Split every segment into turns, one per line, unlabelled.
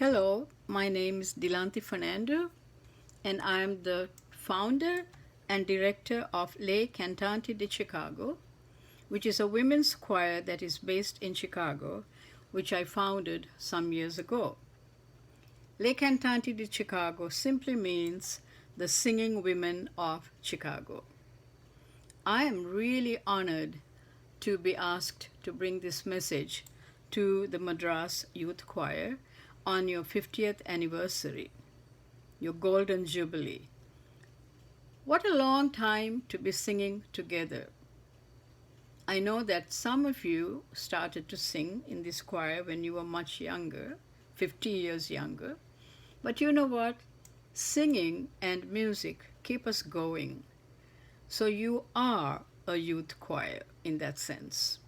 Hello, my name is Dhilanthi Fernando, and I am the founder and director of Cantanti di Chicago, which is a women's choir that is based in Chicago, which I founded some years ago. Cantanti di Chicago simply means the singing women of Chicago. I am really honored to be asked to bring this message to the Madras Youth Choir on your 50th anniversary, your golden jubilee. What a long time to be singing together. I know that some of you started to sing in this choir when you were much younger, 50 years younger. But you know what? Singing and music keep us going. So you are a youth choir in that sense.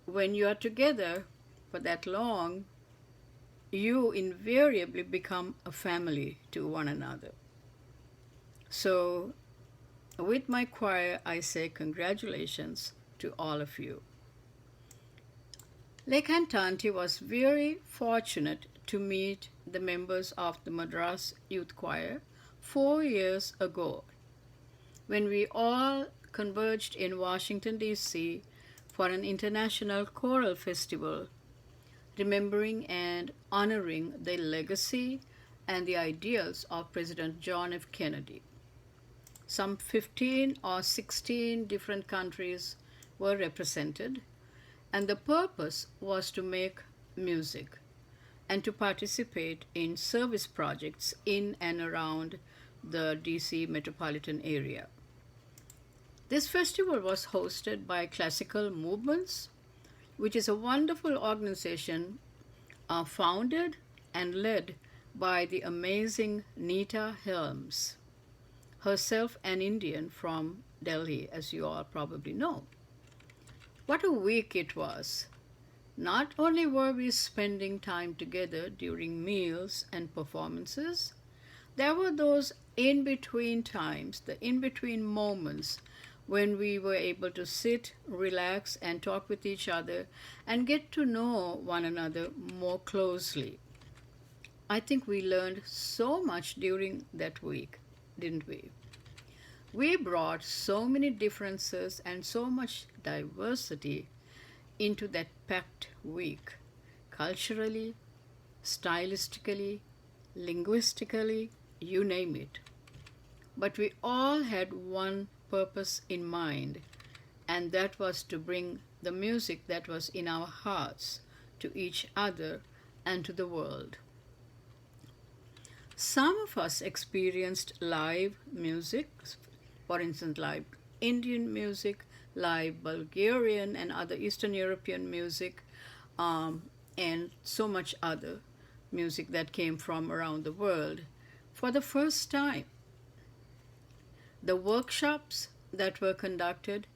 When you are together for that long, you invariably become a family to one another. So with my choir, I say congratulations to all of you. Cantanti was very fortunate to meet the members of the Madras Youth Choir 4 years ago, when we all converged in Washington, D.C. for an international choral festival, remembering and honoring the legacy and the ideals of President John F. Kennedy. Some 15 or 16 different countries were represented, and the purpose was to make music and to participate in service projects in and around the DC metropolitan area. This festival was hosted by Classical Movements, which is a wonderful organization founded and led by the amazing Nita Helms, herself an Indian from Delhi, as you all probably know. What a week it was. Not only were we spending time together during meals and performances, there were those in-between times, the in-between moments when we were able to sit, relax, and talk with each other and get to know one another more closely. I think we learned so much during that week, didn't we? We brought so many differences and so much diversity into that packed week, culturally, stylistically, linguistically, you name it. But we all had one purpose in mind, and that was to bring the music that was in our hearts to each other and to the world. Some of us experienced live music, for instance, live Indian music, live Bulgarian and other Eastern European music, and so much other music that came from around the world for the first time. The workshops that were conducted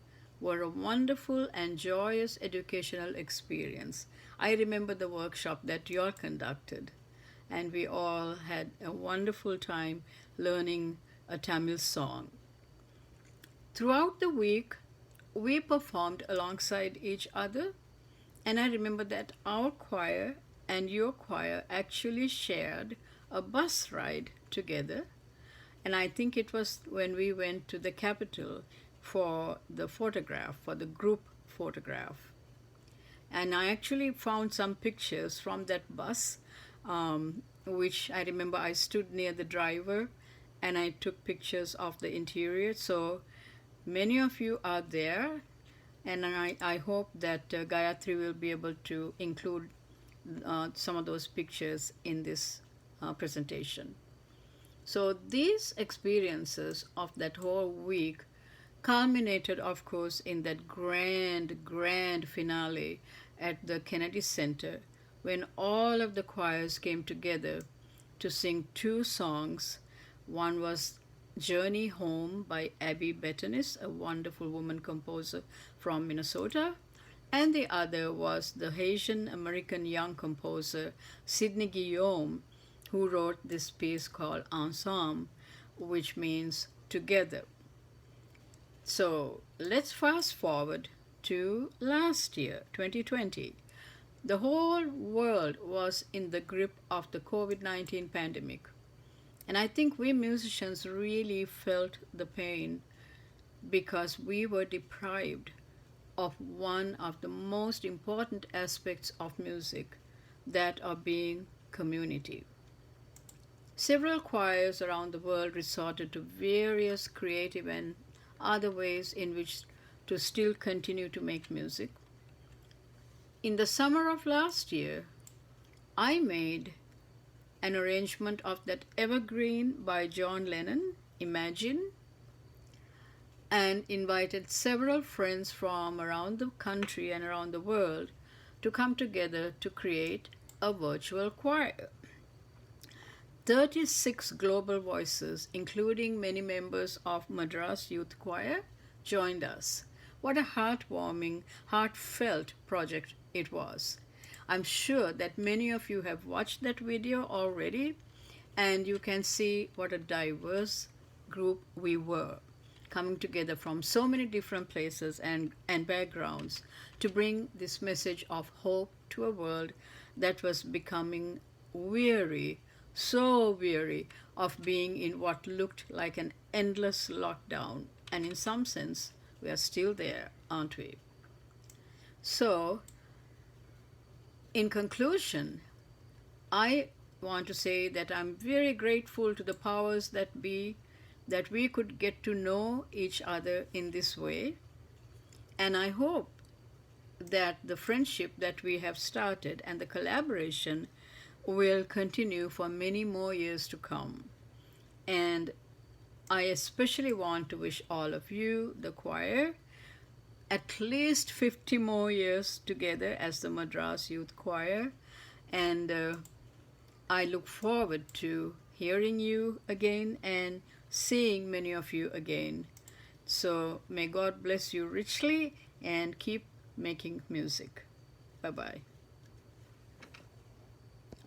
were a wonderful and joyous educational experience. I remember the workshop that you all conducted, and we all had a wonderful time learning a Tamil song. Throughout the week, we performed alongside each other, and I remember that our choir and your choir actually shared a bus ride together. And I think it was when we went to the Capitol for the photograph, for the group photograph. And I actually found some pictures from that bus, which I remember I stood near the driver and I took pictures of the interior. So many of you are there, and I hope that Gayatri will be able to include some of those pictures in this presentation. So these experiences of that whole week culminated, of course, in that grand finale at the Kennedy Center, when all of the choirs came together to sing 2 songs. One was Journey Home by Abby Betonis, a wonderful woman composer from Minnesota, and the other was the Haitian American young composer Sidney Guillaume, who wrote this piece called Ensemble, which means together. So let's fast forward to last year, 2020. The whole world was in the grip of the COVID-19 pandemic. And I think we musicians really felt the pain because we were deprived of one of the most important aspects of music, that of being community. Several choirs around the world resorted to various creative and other ways in which to still continue to make music. In the summer of last year, I made an arrangement of that evergreen by John Lennon, Imagine, and invited several friends from around the country and around the world to come together to create a virtual choir. 36 global voices, including many members of Madras Youth Choir, joined us. What a heartwarming, heartfelt project it was. I'm sure that many of you have watched that video already, and you can see what a diverse group we were, coming together from so many different places and backgrounds to bring this message of hope to a world that was becoming weary, so weary of being in what looked like an endless lockdown. And in some sense, we are still there, aren't we? So, in conclusion, I want to say that I'm very grateful to the powers that be that we could get to know each other in this way. And I hope that the friendship that we have started and the collaboration will continue for many more years to come. And I especially want to wish all of you, the choir, at least 50 more years together as the Madras Youth Choir. And I look forward to hearing you again and seeing many of you again. So may God bless you richly and keep making music. Bye-bye.